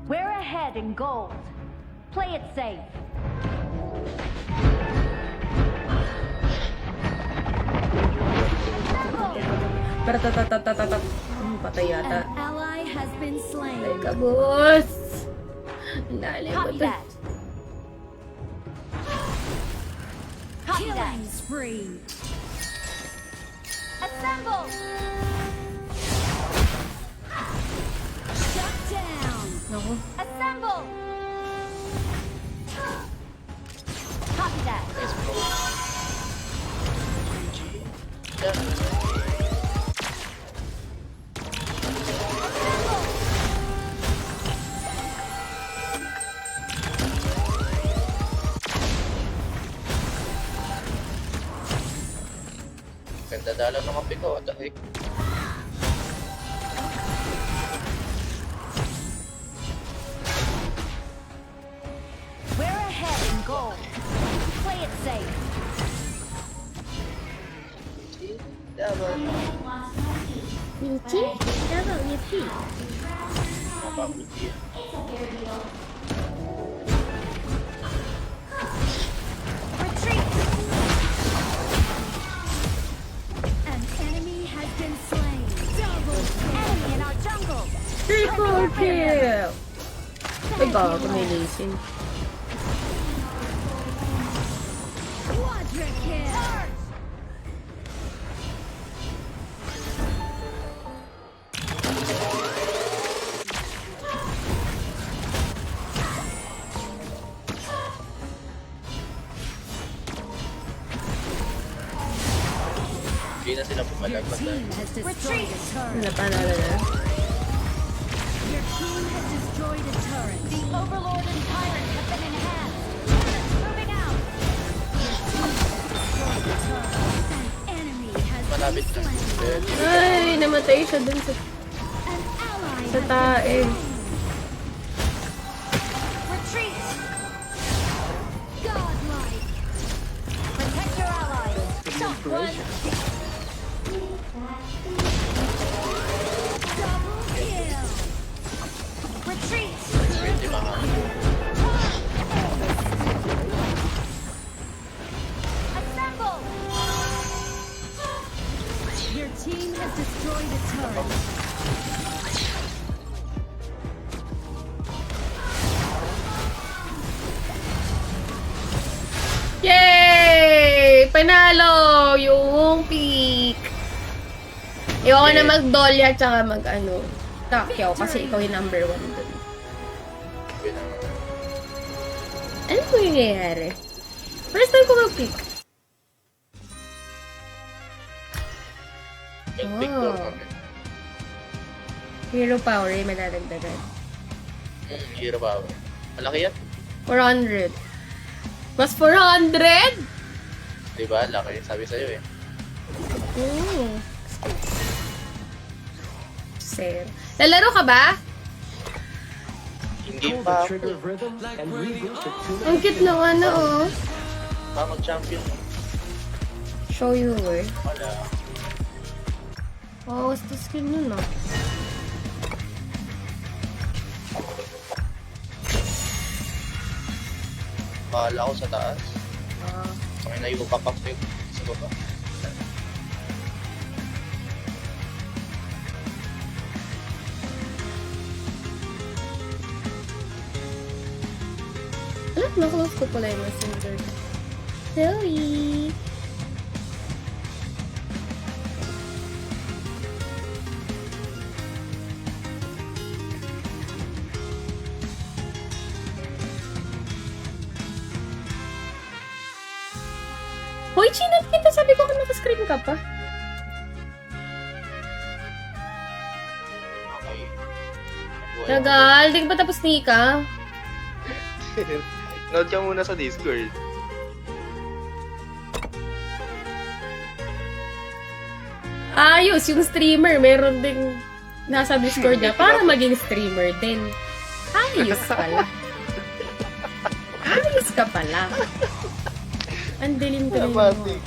We're ahead in gold. Play it safe. Pero tatatatatatatat. Patay yata. An ally has been slain. Ay ka, boss. Ang lalim ko Copy to. that. Copy that. Killing spree. Assemble. Shut down. Naku. Assemble. Copy that. Nice bro. GG. Yeah. Ganda dala ng kape ko, what the heck? We're ahead in gold. Play it safe. Double. Yuki? Double Yuki. Mapabuti. Retreat. An enemy has been slain. Double Enemy in our jungle. Triple kill! Ay, gago, may lacing. quadra kill. Hindi na sila Your pumalagpas na. team has destroyed a turret. Napanalo na. Your team has destroyed a turret. The Overlord and Tyrant have been enhanced. Moving out. An enemy has been Malapit na. slain. Ay, namatay siya dun sa, An ally sa has tae. Retreat. godlike. Protect your allies. Shot one. Double kill. Retreat. Pwede mga. Assemble. Your team has destroyed a turret. Yay! Panalo! Yung peak! Iwan ko na mag-dolya tsaka mag-ano. Takyaw kasi ikaw yung number 1 dun. Pwede mga. Ano po yung nangyayari? First time ko mag-peak. Yung Victor Oh. kami. Hero power yung madadagdagan. Hero power. Malaki yan. 400. Mas 400? Diba? Laki. Sabi sa'yo eh. Sir. Lalaro ka ba? Hindi Hold pa the ako. trigger rhythm and reboot the tuna. Ang cute ng ano, oh. Pa mag-champion. Show you where. Wala. Oh, gusto skin nun, oh. Bahala ko sa taas. Ah. May na yung papak sa baba. Alam, naklose ko pala yung messenger. Sorry. Hoy, chinat kita. Sabi ko kung naka-screen ka pa. Okay. Nagal, di ka pa tapos nika. Note ka muna sa Discord. Ayos, yung streamer, meron ding nasa Discord niya para maging streamer din. Ayos pala. Ayos ka pala. Ang dilim-dilim mo. Dramatic.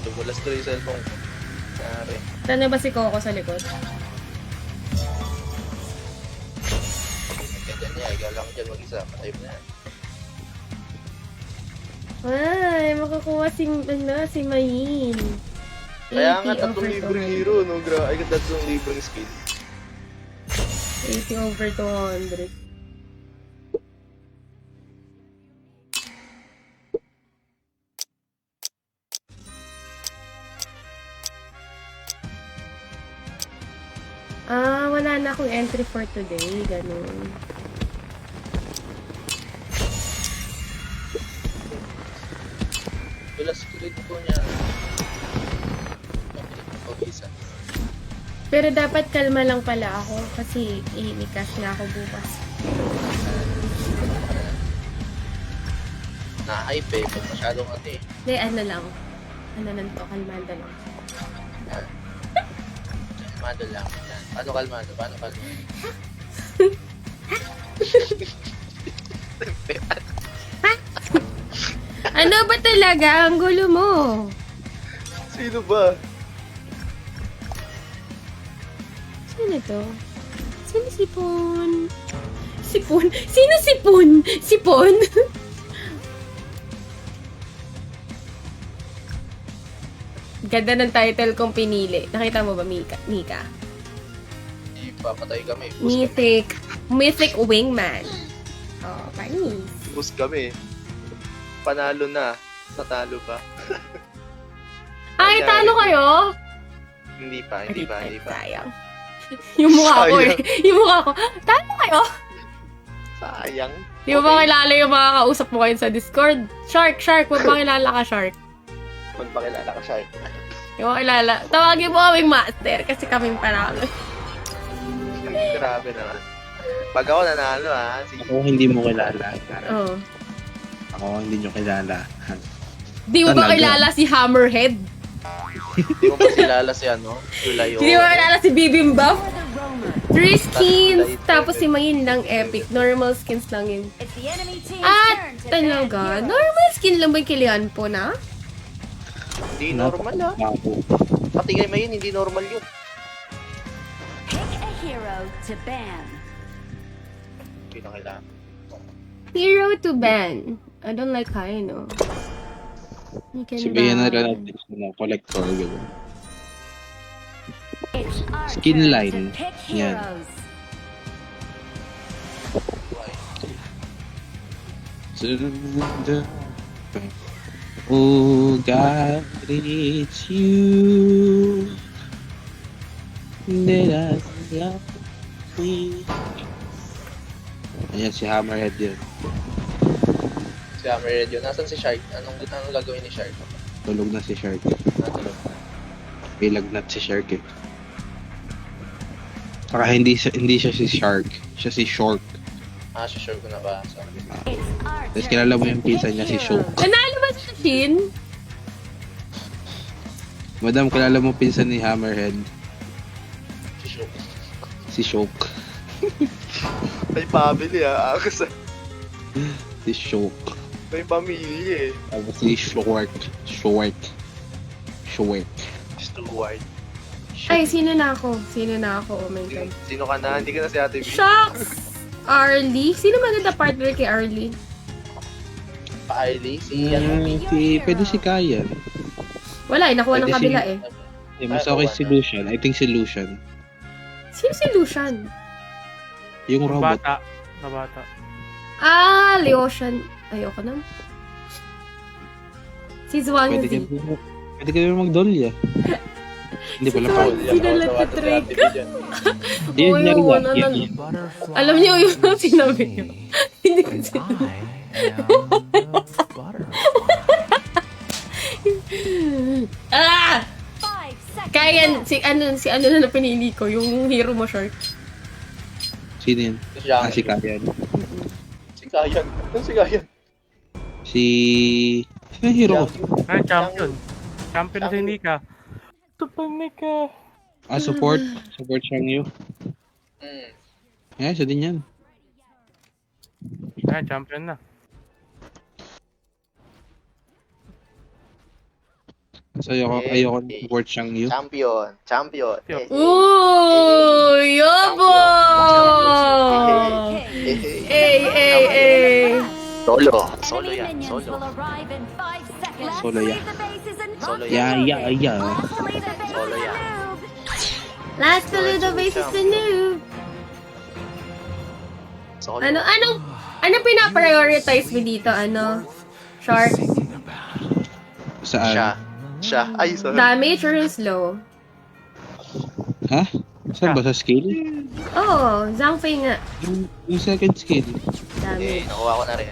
Dumulas tuloy yung cellphone ko. Sorry. Saan na ba si Coco sa likod? niya. Ikaw lang dyan mag-isa. Patay mo na yan. Ay, makakuha si Mayin. Kaya nga, 80 over 3,000 200. hero, no? Ay, 3,000 skill. 80 over 200. Ah, wala na akong entry for today. Ganun. Wala skill ko niya. Pag-isa. Pero dapat kalma lang pala ako kasi inikas na ako bukas. Na-hype eh. Pag masyadong ano eh. Hindi, ano lang. Ano lang to, kalmado lang. Kalmado lang. Yan. Paano kalmado? Paano kalmado? Ano ba talaga? Ang gulo mo. Sino ba? Sino to? Sino sipon? Sipon? Sino sipon? Sipon? Ganda ng title kong pinili. Nakita mo ba, Mika? Ipapatay kami. Mythic Wingman. Oh, panis. Push kami. Panalo na. Natalo pa. Ay, talo kayo? Hindi pa, hindi pa, hindi pa. Sayang. Yung mukha ko eh. Sayang. Yung mukha ko. Talo kayo? Sayang. Di mo ba kilala yung mga kausap mo kayo sa Discord? Shark, magpakilala ka, Shark. Magpakilala ka, Shark. Di mo kilala. Tawagin mo kaming master kasi kaming panalo. Grabe naman. Pag ako nanalo ha, sige. Ako hindi mo kilala. Oh. Ako hindi nyo kilala. Di mo ba Talaga? kilala si Hammerhead? Hindi mo ba kilala si ano? Yulayo. Di mo ba kilala si Bibimbap? For the roamer. 3 skins, tapos si Mayin lang epic. Normal skins lang yun. It's the enemy team's Ah, turn to ban talaga? heroes. Normal skin lang ba yung kilihan po na? Hindi normal ha. Ako. Pati kay Mayin, hindi normal yun. Pick a hero to ban. Hindi na kailangan. Hero to ban. I don't like Kaino. You can Sabihin na ban. rin natin na collector. Gano'n. It's our Skin turn line. to pick Yan. heroes. Oh God, it's you that I love me. Ayan, si Hammerhead yun. Si Hammerhead yun. Nasaan si Shark? Anong gagawin ni Shark? Tulog na si Shark. Natulog. May lagnat si Shark eh. Saka hindi siya si Shark. Siya si Shork. Ah, sure ko na ba? Sorry. It's our Tapos turn kilala mo to yung pinsan pick niya, si heroes. Show. Nanalo ba si Shin? Madam, kilala mo pinsan ni Hammerhead? Si Show. Si Shok. May family ha. Ako sa... Si Shok. May pamilya eh. Tapos si Shork. Shork. Stuart. Ay, sino na ako? Oh my God. Sino ka na? Hindi ka na si Ate V. Shucks! Arlie? Sino maganda partner kay Arlie? Pa-Ailey. Si ano? Pwede si Kayan. Wala eh, nakuha ng Pwede kabila si- eh. Mas okay si Lucian. I think si Lucian. Sino si Lucian? Yung robot. Na bata. Ah, Leoshan. Ayoko na. Si Pwede ka Zhuangzi. naman mag-dolly ah. Hindi pala pa. Sino nagtitrick? Yun, Oo, nariyan. yun, Yan, ano- yan. Butterfly. Alam niyo yung sinabi niyo. Hindi ko And sinabi. I am the butterfly. Ah! 5 seconds. Kaya yan, si ano na pinili ko, yung hero mo, Shark. Sino yun? Si Yang. Si Kayan. Si Kayan. Ano si Kayan? Sino yung hero ko? Ay, champion. Champion si Nika. Super Nika. Support. Support Shangyu. Hmm. Yeah, siya din yan. Ay, champion na. So, ayoko support siyang Yu. Champion. Ooh, yobo! Hey. Solo Enemy yan, minions solo. will arrive in 5 seconds. Solo ya. Leave the bases and Solo not ya. Yeah. Leave the bases Solo ya. and move. Last to the base is the noob. Solo. Ano pina-prioritize mo dito? Shark? Saan? Siya. Ay, sorry. Damage or slow? Ha? Saan ba? Sa skill? Oo, Zhangfei nga. Yung second skill. Damage. Nakuha ko na rin.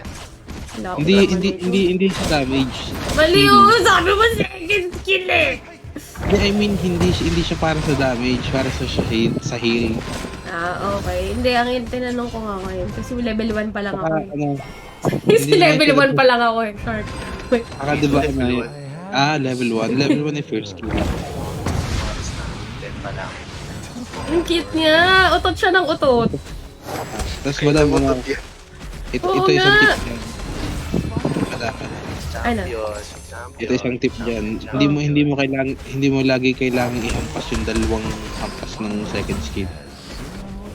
Wala ko Hindi sa damage. Mali yun! Sabi mo second skill eh! I mean, hindi siya para sa damage, para sa heal. Okay. Hindi, ang tinanong ko nga ngayon. Kasi level 1 pa lang ako. Saka, Kasi level 1 pa lang ako eh. Shark. Wait. saka diba, level 1. Level 1 yung first skill. 10 pa lang. Ang cute niya. Utot siya ng utot. Tapos madam, ito Oo isang nga. tip dyan. Champion. Ito isang tip dyan. Hindi mo lagi kailangan ihampas yung dalawang hampas ng second skill.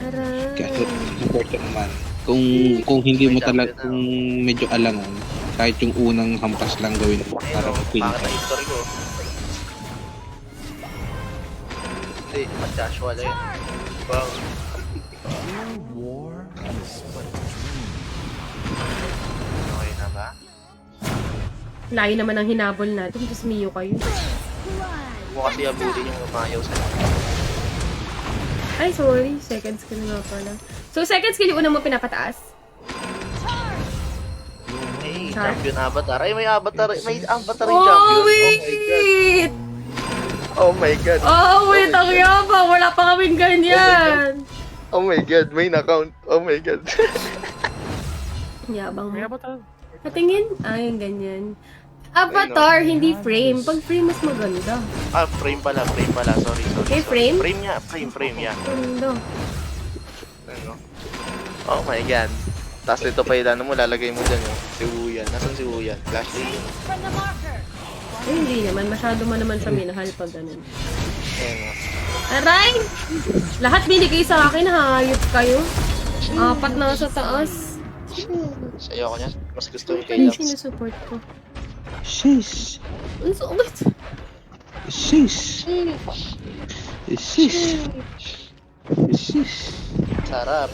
Aray. Kasi support ka naman. Kung hindi mo talaga, kung medyo alangan, kahit yung unang hampas lang gawin mo para ma-pin Bakit ka. ang history ko? Hindi, mag-Joshua lang yun. Wow. Okay na ba? Layo naman ang hinabol natin. Tapos Mio kayo. Mo kasi abulin yung umayaw sa Ay, sorry. Second skill nga pala. So, second skill yung una mo pinapataas. Hey, Char? champion avatar. Ay, may avatar. May avatar yung Oh, champion. wait! Oh my god. Oh, wait! Ang yabang! Wala pa kaming ganyan! Oh my god. Main account. Oh my god. Yabang May mo. avatar. Patingin? Yung ganyan. Avatar, hindi frame. Pag frame, mas maganda. Frame pala. Sorry. Okay, frame? Frame niya. Frame, yeah. Ganda. Ano? Oh my god. Tapos ito pa yung mo, lalagay mo dyan yung si Wuyan. Nasaan si Wuyan? Flashlight. From the marker. Ay, hindi naman. Masyado mo naman siya minahal pag ganun. Ayan o. Aray! Lahat binigay sa akin, hayop kayo. 4 na sa taas. Sa'yo ako niyan. Mas gusto yung kay Ano Lux. sinusupport ko? Sheesh! Ang sugat. Sheesh! Sarap.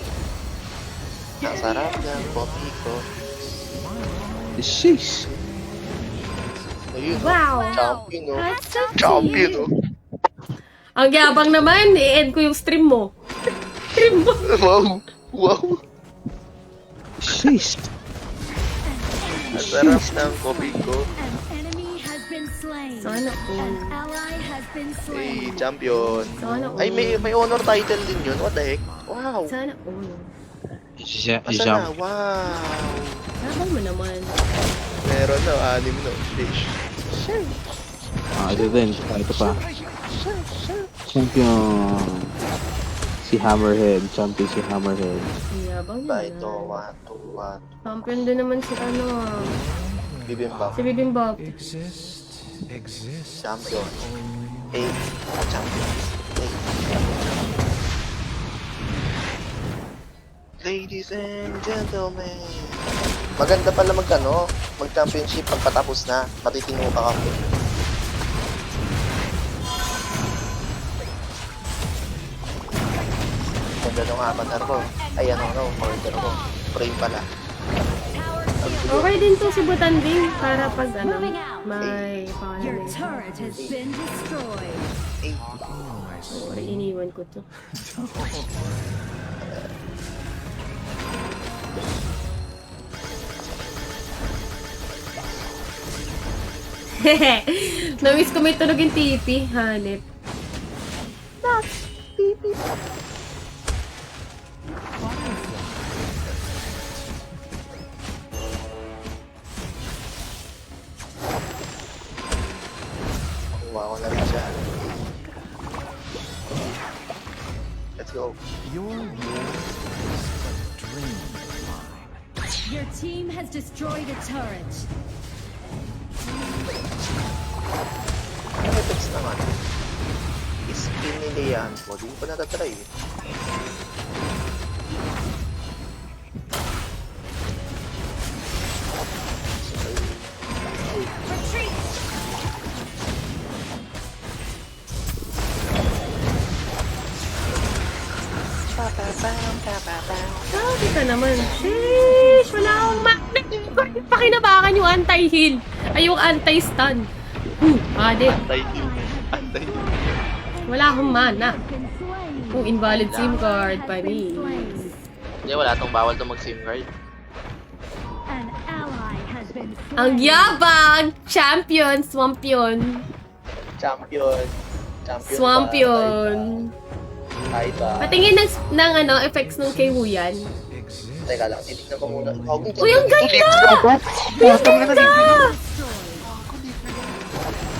Ang sarap ng coffee ko. Sheesh! Ayun o. Wow! Champion o. That's so Champion cute. o. Ang yabang naman, i-end ko yung stream mo. Stream mo. Wow. Sheesh! Ang sarap ng coffee ko. An enemy has been slain. Sana all. An ally has been Hey, slain. champion. Sana all. Ay, may honor title din yun. What the heck? Wow. Sana all. Asa na? Wow. Yabang mo naman. Meron na. 6 na. Fish. Ito din. Ito pa. Champion. Si Hammerhead. Champion si Hammerhead. Ang yabang mo Ba ito? naman. 1, 2, 1. Champion din naman si Bibimbap. Si Bibimbap. Champion. 8. Champion. 8. Ladies and gentlemen. Maganda pala mag-championship pagpatapos na. Matitino ka kami. Ganda nung avatar ko. Ay, order ko. Frame pala. Okay din to si Butanding para pag may Your pangalan. turret has been destroyed. 8. Sorry, iniwan ko to. Namiss ko may tunog yung TV. Hanip. Kuha ko na rin siya. Let's go. Your team has destroyed a turret. Next naman. Skin ni Leon po. Di ko pa natatry eh. Retreat! Grabe ka naman. Sheesh! Wala akong pakinabakan yung anti-heal. Ay, yung anti-stun. Ade. Antay. Wala akong mana. Been slain. Kung invalid SIM card, panis. Hindi, wala tong bawal tong mag-sim card. An ally has been slain. Ang yabang! Champion! Swampion! Champion. Swampion! Kahit ba? Patingin ng ano, effects ng kay Huyan. Teka lang, titignan ko muna. Uy, ang ganda! Uy, ang ganda!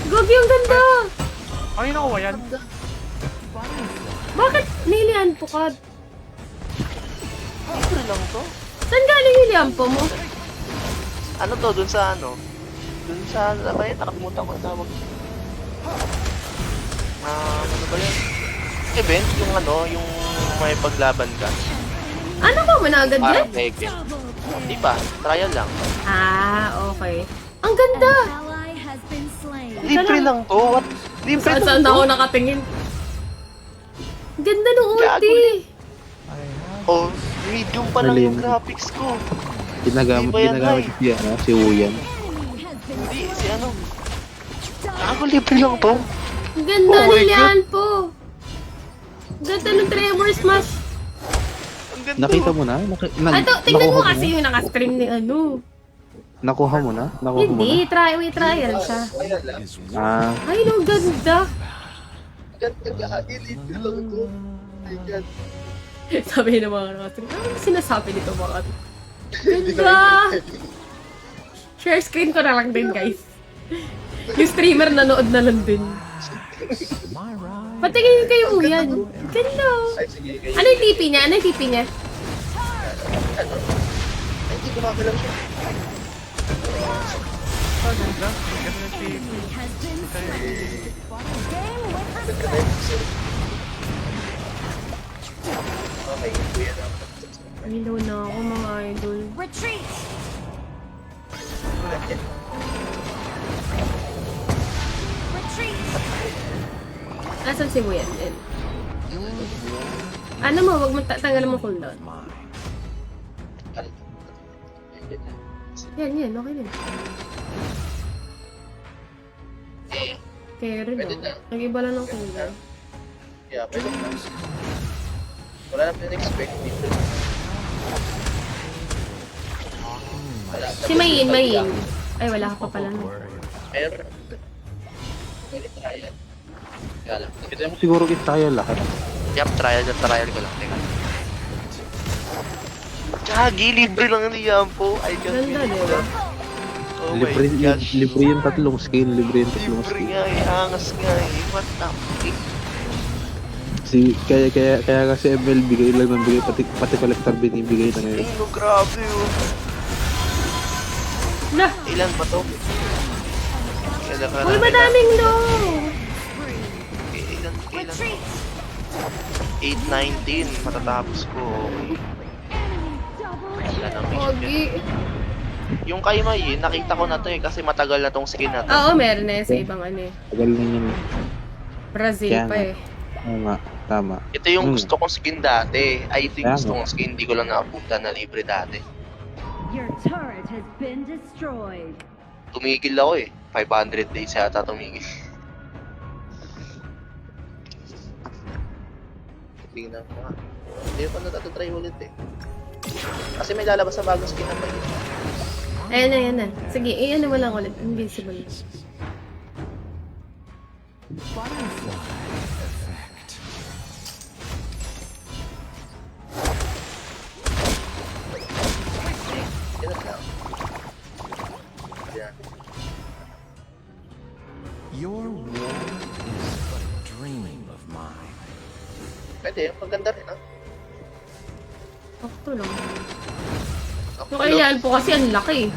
Gogi, ang ganda! Ay, nakuha yan. Bakit nilihan po ka? Libre lang to. Saan galing nilihan po mo? Ano to? Dun sa ano? Dun sa, ano ba yun? Nakalimutan ko ang tawag. Ano ba yun? Event? Yung ano? Yung may paglaban ka. Ano ba mo na agad yan? Parang peke. Di ba? Trial lang. Ah, okay. Ang ganda! Ally has been slain. Libre lang to? What? Libre Saan lang ako to? nakatingin? Ganda ng Gago ulti! Oh, medium pa lang yung Alin? graphics ko. Ginagamit, Di ba yan, ginagamit Ay? si, si Uyan. Enemy has been Hindi, si ano? Ako libre lang to. Ang ganda Oh my nilihan po! Ang ganda ng Tremor Smash! Ang ganda. Nakita mo na? Ito, tingnan mo nakuha kasi yung nakastream ni ano. Nakuha mo na? Nakuha mo Hindi, na? may trial siya. Ayan lang. Ah, Ay, no, ganda! Ganda. Libre lang to. My God. Sabi ng mga nakastream, ano sinasabi nito mga to? Ganda! Share screen ko na lang din, guys. Yung streamer nanood na lang din. Patingin kayo Uyan. Ganda! Ay, sige. Kayo. Ano yung TP niya? Ano yung TP niya? Ay, hindi ko makakalaw siya. Ganda. Ganda ng team. has been slain. Okay, kuya na. Hello na ako mga idol. Retreat! Retreat! Asan si Uyan? Yan. Ano mo, wag mo tanggalan mo cooldown. Yan, okay din. Kaya rin Pwede oh. na. Nag-iba lang ng cooldown. Yeah, pwede na. Wala na pinag-expect dito. Wala. Si Mayin. Ay, wala ka pa pala. No? Meron. Pwede trial. Kaya lang. ito mo siguro i-trial lahat. Yup, trial ko lang. Teka. Gagi, libre lang niya po. I can't Ganda, believe diba? that. Oh my Libre, gosh. libre yung tatlong skin, libre yung tatlong Libre skin. nga eh, angas nga eh. What the fuck? Kaya kasi ML bigay lang ng bigay, pati collector binibigay na ngayon. Ay, no, grabe oh. Na! Ilan ba to? Ilan ka Uy, na? madaming low! Ilan? Retreat! 8-19. Matatapos ko. Ilan ang mission yun? Pogi. Yung kay May, nakita ko na to eh kasi matagal na tong skin na to. Oo, meron na yun sa ibang ano eh. Tagal na yun. Brazil Kaya pa nga. eh. Tama, tama. Ito yung gusto kong skin dati. I think Kaya gusto nga. kong skin, hindi ko lang nakapunta na libre dati. Your turret has been destroyed. Tumigil ako eh. 500 days yata tumigil. Tingnan ko nga. Hindi ko na tatry ulit eh. Kasi may lalabas sa bagong skin na pa yun. Ayan na. Sige, ano mo lang ulit. Invincible. Yan lang. Yan. Your war is but a dream of mine. Pwede, maganda rin ah. Sakto lang. Ako Yung kailangan po kasi ang laki.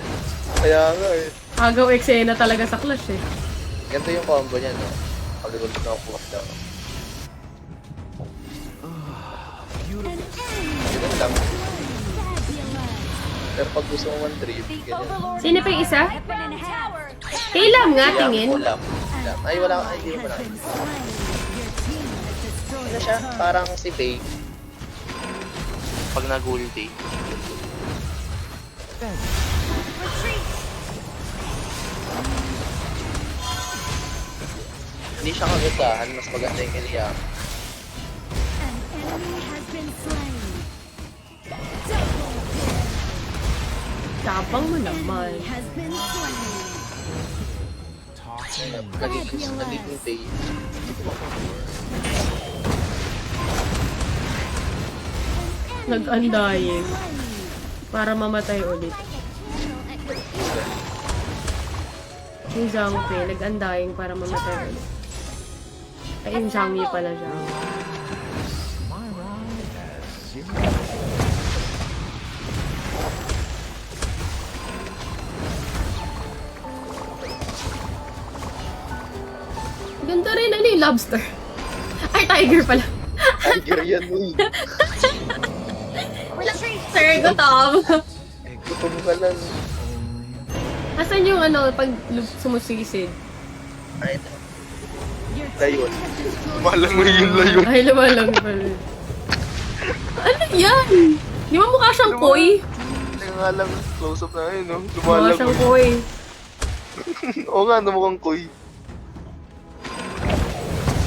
Kaya nga eh. Agaw eksena talaga sa Clash eh. Ganito yung combo niya no. Pag-roll na ako daw. An enemy Ganun lang. fabulous. Pero pag gusto mo one-trip, The ganyan. Overlord Sino pa yung isa? weapon in tower. Kailam nga, tingin. Ulam. Ay, wala. Ay, hindi mo Has na. been slain. Your team has destroyed Ano a siya? turret. Parang si Faye. Pag nag-ulti. Retreat. Hindi siya kagatahan. Mas maganda yung Eliam. An enemy has been slain. Double kill. Tapang mo Enemy naman. has been slain. Naging Faye. Nag-undying. Para mamatay ulit. Yung Zhangpe, nag-undying para mamatay ulit. Ay, yung Zhangyi pala siya. My ride has zero. Ganda rin, ano yung lobster? Ay, tiger pala. Tiger yan, uy. Retreat. Sir, gutom. Gutom ka lang. Asan yung ano, pag sumusisid? Ay, Your layon. team has destroyed Malang mo yung layon. Ay, lumalang pala. Ano yan? Di ba mukha siyang koi? Hindi nga lang, close up na yun, no? Mukha Lumalang siyang mo. koi. Oo nga, mukhang koy.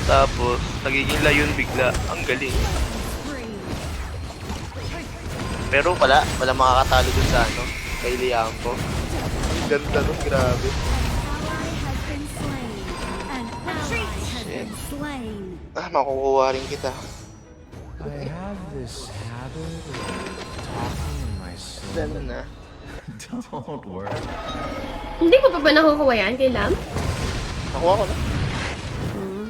Tapos, nagiging layon bigla. Ang galing. spree. Pero wala makakatalo dun sa ano, kay Liampo. Ang ganda nun, grabe. Ally has been slain. An ally has been slain. Ah, makukuha rin kita. I have this habit of talking in my Ganda sleep. na. Don't worry. Hindi ko pa ba nakukuha yan kay Lam? Nakuha ko na. Hmm.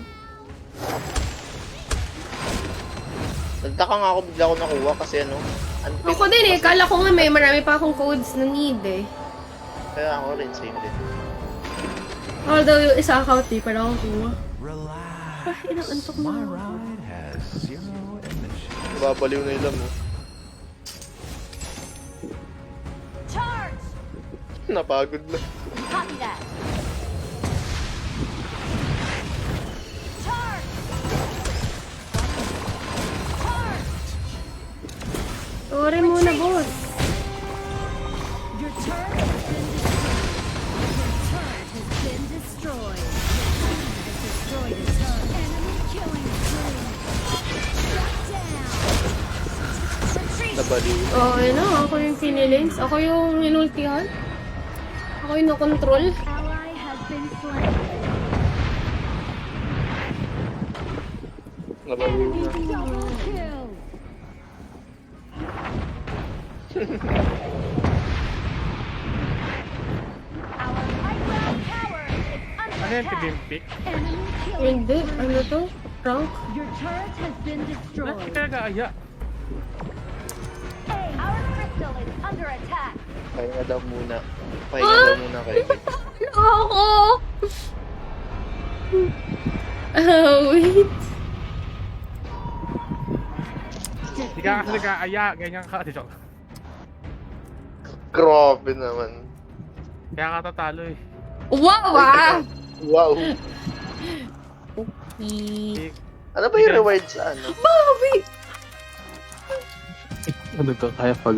Nagtaka nga ako bigla ko nakuha kasi ano. Ako din eh, kala ko nga may marami pa akong codes na need eh. Kaya ako rin, same din. Although yung isa account di pa lang ako kuha. Relax. Ay, inaantok na My ako. ride has zero emissions. Babaliw na ilan mo. Charge. Napagod na. Copy that. Charge. Charge. Sorry muna, boss. Your turret has been destroyed. Your turret has been destroyed. Your team has destroyed a turret. Enemy killing spree. Shut down. Retreat. Nabaliw. Oo, ano, ako yung kinilings. Ako yung inultihan. Ako yung nakontrol. Ally has been slain. Nabaliw na. Double kill. Our high ground tower is under Ano yung attack. Tibimpik? Enemy killing Hindi, spree. ano to? Rank? Your turret has been Bakit destroyed. kaya gaaya? Our crystal is under attack. Pahinga daw muna. Pahinga daw muna kayo. Ano ako? Wait. Hindi ka kasi gaaya, ganyan ka. Joke. Grabe naman. Kaya ka tatalo eh. Wow, ah! Wow. Okay. Ano ba yung reward sa ano? Bobby! Ano ka kaya pag...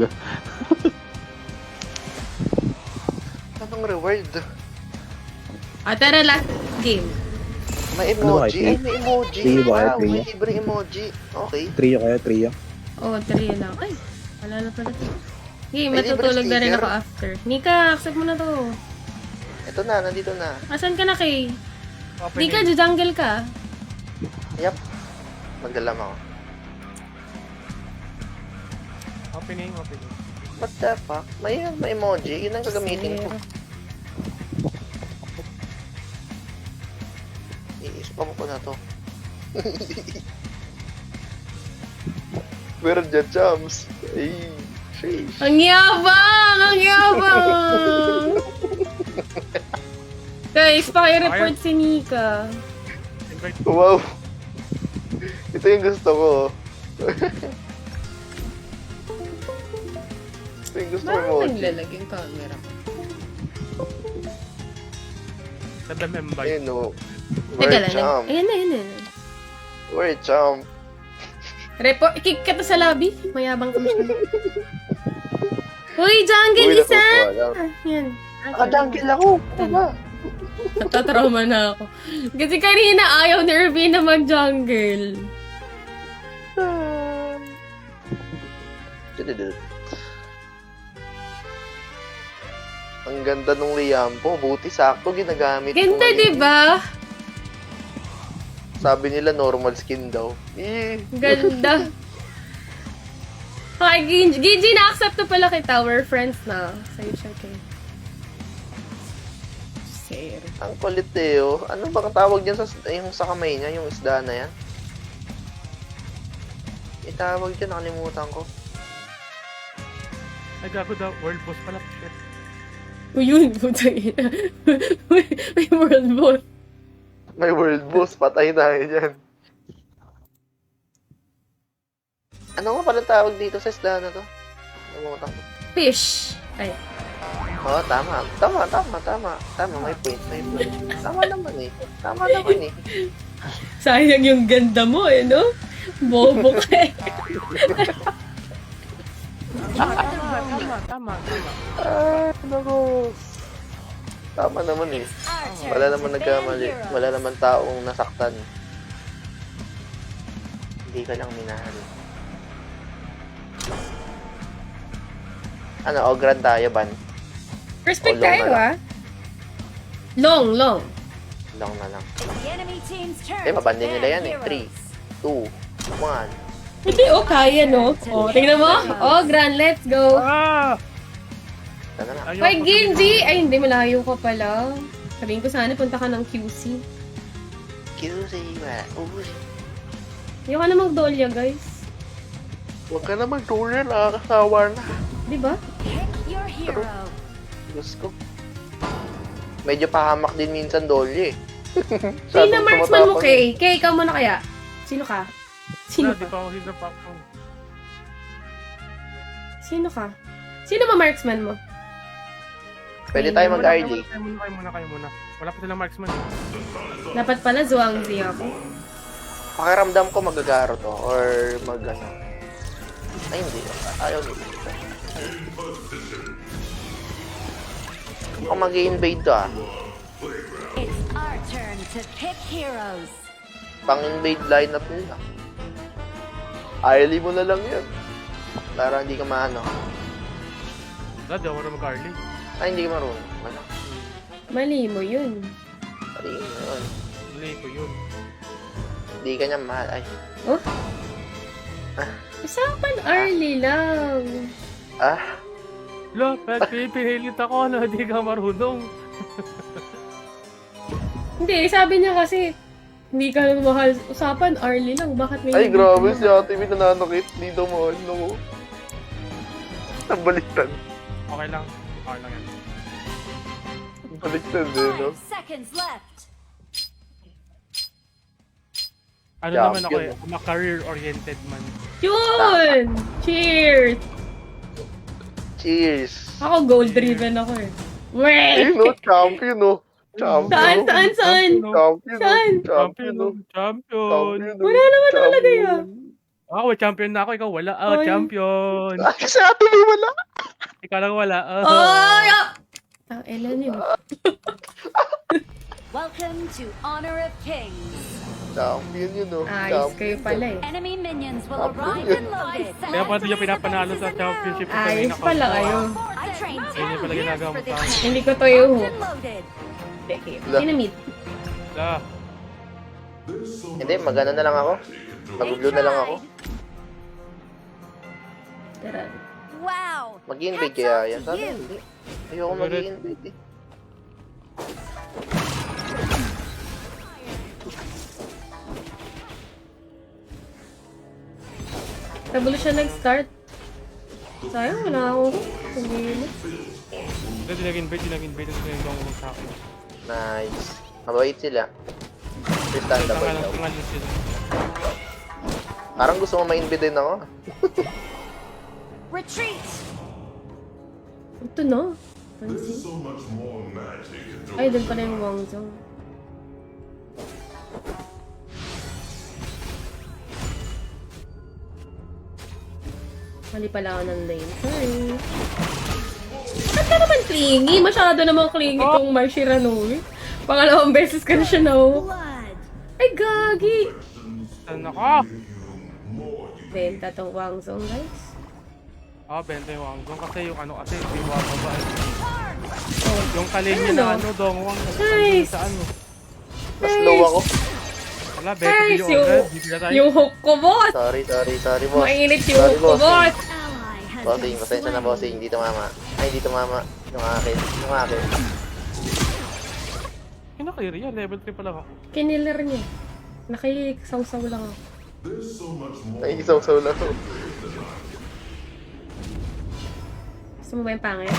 Anong reward? Ah, tara, last game. May Ano ba, emoji? Trio? Ay, may emoji. Trio ba kayo, Wow, Trio? may libre emoji. Okay. Trio kaya, trio. Oh, 3 lang. Ay, wala na pala to. Okay, May matutulog na rin libre ako sticker. after. Nika, accept mo na to. Ito na, nandito na. Asan ka na, Kay? Opening. Nika, jungle ka. Yep. Magdalam ako. Opening. What the fuck? May emoji. Yun ang gagamitin ko. Iispam ko na to. Meron dyan, Chams. Ay, sheesh. Ang yabang! Ang yabang! Guys, paki-report si Nika. invite. Wow. Ito yung gusto ko. Ito yung gusto ko Bakit emoji. naglalagay yung camera ko? Kada member. Ayun o. Teka We're lang. champ. Ayan na. We're champ. Repo, kick ka to sa lobby. Mayabang ka masyado. Uy, jungle Uy, isa! natutuwa lang. Yan. Naka-jungle ako. Tama. Natatrauma na ako. Kasi kanina ayaw ni Irvin na mag-jungle. Ang ganda nung Liampo. Buti sakto ginagamit ko Ganda, ngayon. diba? Sabi nila normal skin daw. Ganda. Okay, Gigi, na-accept na pala kita. We're friends na. Sa'yo siya kay. Sir. Ang kulit eh, oh. Ano bang tawag dyan yung sa kamay niya? Yung isda na yan? Itawag dyan, nakalimutan ko. Ay, gago daw. World boss pala. Shit. Uy, yun. Putang ina. May world boss. May world boss, patay tayo dyan. Ano nga pala tawag dito sa isda na to? Nakalimutan ko. Fish. Ay. Oo, tama. Tama, may point. Tama naman eh. Sayang yung ganda mo, eh, no? Bobo ka eh. Tama. Ay, naku. Tama naman eh. Our turn Wala to naman ban nagkamali. heroes. Wala naman taong nasaktan. Hindi ka lang minahal. Ano, Ogran tayo, Ban? Respect Oh, long tayo, na lang. ah. Long. Long na lang. It's the enemy team's turn Eh, to mabandin nila ban yan eh. heroes. 3, 2, 1. Hindi, kaya, no? Oh, tingnan mo. Oh, Gran, let's go. Ah! Tara na. Ayaw Hoy, ko Gildi! Ay, hindi, malayo ka pala. Sabihin ko sana, punta ka ng QC. Kinusi, wala. Ubus. Ayaw ka na mag-dolya, guys. Huwag ka na mag-tuloy, nakakasawa na. Di ba? Pick your hero. Diyos ko. Medyo pahamak din minsan Dolly eh. Sino na marksman mo, tumatapang. Kay? Kay, ikaw muna kaya? Sino ka? Sino Di ka? pa ako hito pa ako. Sino ka? Sino ba marksman mo? Pwede tayo mag-RD. Kayo muna. Wala pa silang marksman. Dapat pala Zhuangzi ako. Pakiramdam ko magagaro to or mag-ano. Ay hindi. Ayaw nito. Ako mag-i-invade to ah. It's our turn to pick heroes. Pang-invade lineup nila. Early mo na lang yun. Para hindi ka maano. Wala, di ako na mag-early. Ay hindi ka marunong. Wala. Mali mo yun. Mali yun. Mali ko yun. Hindi ka niya mahal. Ay. Oh? Usapan early lang. Ah. Lo, pipihilit ako na hindi ka marunong. Hindi, sabi niya kasi, hindi ka lang mahal. Usapan early lang. Bakit may Ay hindi grabe ka si mahal? ate may nananakit. Hindi daw mahal ako. Nabaliktad. Okay lang yan. Baliktad eh no. 5 seconds left. Ano Yeah, naman ako yun. eh, I'm a career-oriented man. Yun! Cheers! Cheers. Ako goal-driven ako eh. Eh Weh! no, champion no. Champion. Saan? Champion no. Saan? Champion no. Champion! Wala naman nakalagay ah. Ako, champion na ako, ikaw wala. Ay. Champion! Ah, kasi ate may wala. Ikaw lang wala. Ay! Ang elan yun. Welcome to Honor of Kings. Champion yun no. Ayos kayo pala eh. Enemy minions will arrive and loaded. Kaya pala niya pinapanalo sa championship. Ayos pala kayo. I trained Ayun yung pala ginagawa mo sa akin. Hindi ko to yung hook. and loaded. Sinamit. Ah, Hindi, magana na lang ako. Mag-blue na lang ako. Tara. Wow. Mag-invade Hats kaya off yan. to Sabi, you. hindi. Ayoko mag-invade eh. Revolution nag-start. Sayang, wala ako. Hindi na. hindi nag-invade. Hindi nag-invade. Hindi nag-invade sa akin. Nice. Mabait sila. Understandable daw. Tangal yun sila. Parang gusto mo ma-invade din ako. Retreat! Ito no? Pansin? Ay, doon pala yung Wang Zhong. Mali pala ako ng lane. Sorry. Bakit ka naman clingy? Masyado naman clingy tong Mai Shiranui. Pangalawang beses ka na siya na. Blood. Ay, gagi! Saan ako? Benta tong Wang Zhong, guys. Benta yung Wang Zhong kasi yung ano kasi hindi mababa. Oh, Yung kalin niya na ano, Dongwang. Nice. Sa ano? Mas low ako. Wala, benta Nice! yung order. Bibila tayo. Yung hook ko, boss! Sorry, boss. Mainit yung Sorry, hook ko, boss! Ally has Bossing, been pasensya na slain. bossing. Hindi tumama. Ay, hindi tumama. Yung akin. Kinakiri yan, level 3 pa lang ako. Kiniler niya. Nakikisawsaw lang ako. Nakikisaw-saw lang ako. Gusto mo ba yung pangit?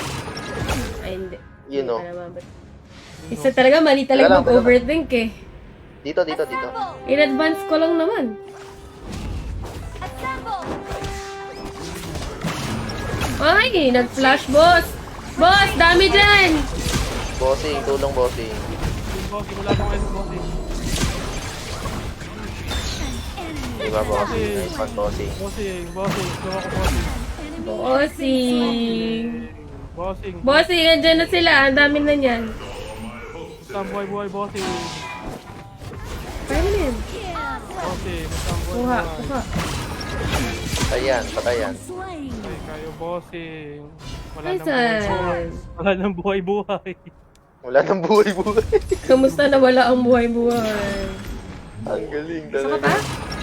Ay, hindi. Yun, oh. Hindi ka naman, but- Isa talaga, mali talaga Wala lang, mag-overthink eh. Dito. Assemble! In advance ko lang naman. Assemble! Ay, nag-flash, boss! Boss, dami dyan! Bossing, tulong bossing. Bossing, wala akong ano, bossing. Diba bossing? Nice one, bossing. Bossing, gawa ko bossing. Bossing! Bossing. Bossing, andyan na sila. Ang dami na niyan. Basta buhay, bossing. Kaya mo na yan. Bossing, basta Kuha, buhay. kuha. Patayan. Slain. Ay, kayo, bossing. Wala nang Nice buhay. one. Wala nang buhay-buhay. Wala nang buhay-buhay. Kamusta na wala ang buhay-buhay? Ang galing Gusto ka talaga. pa?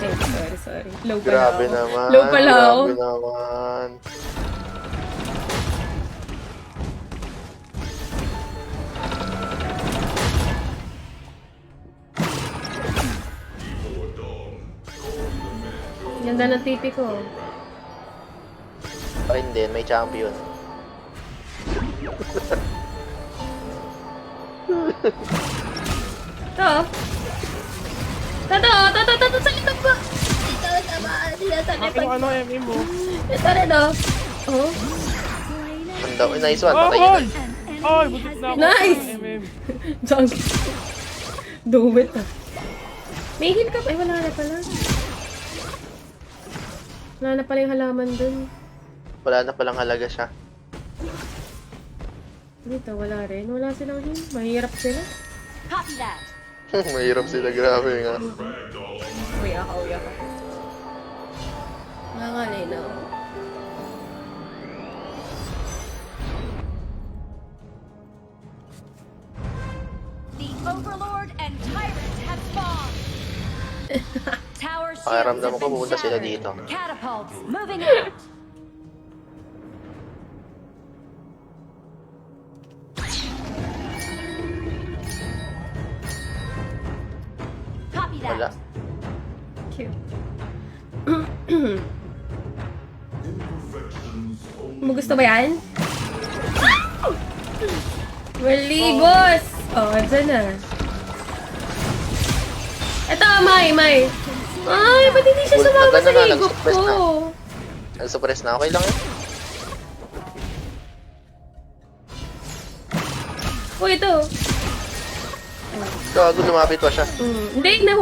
Eh, sorry. Low pala Grabe ako. naman. Low pala ako. Grabe naman. Ganda ng tipi ko. Ayun din, may champion. Ito. Ito, sa likod ko. Ito, tama. Dito, sa Akin likod yung ko. ano, MM mo. Ito rin, oh. Oh, Ang daw, nice one. Oh, Patayin hoy! na. Ay, butik na ako. Nice! MM. junk. Do it, ah. May heal ka pa. Ay, wala na pala. Wala na pala yung halaman dun. Wala na palang halaga siya. Dito, wala rin. Wala silang heal. Mahirap sila. Copy that! Mahirap sila, grabe nga. Uy, ako. Nangangalay na ako. The Overlord and Tyrant have spawned! Tower shields Pakiramdam have ko, been pupunta sila shattered. dito. Catapults moving out! Copy that! Wala. Cute. Mo gusto ba yan? Mali, boss! Oh, dyan na. Ito, May. Ay, ba't hindi siya sumama Maganda sa na, higop nag-suppress ko? na. Nag-suppress na. Okay lang yun. Oh, ito. Gago, lumapit pa siya. Hindi, na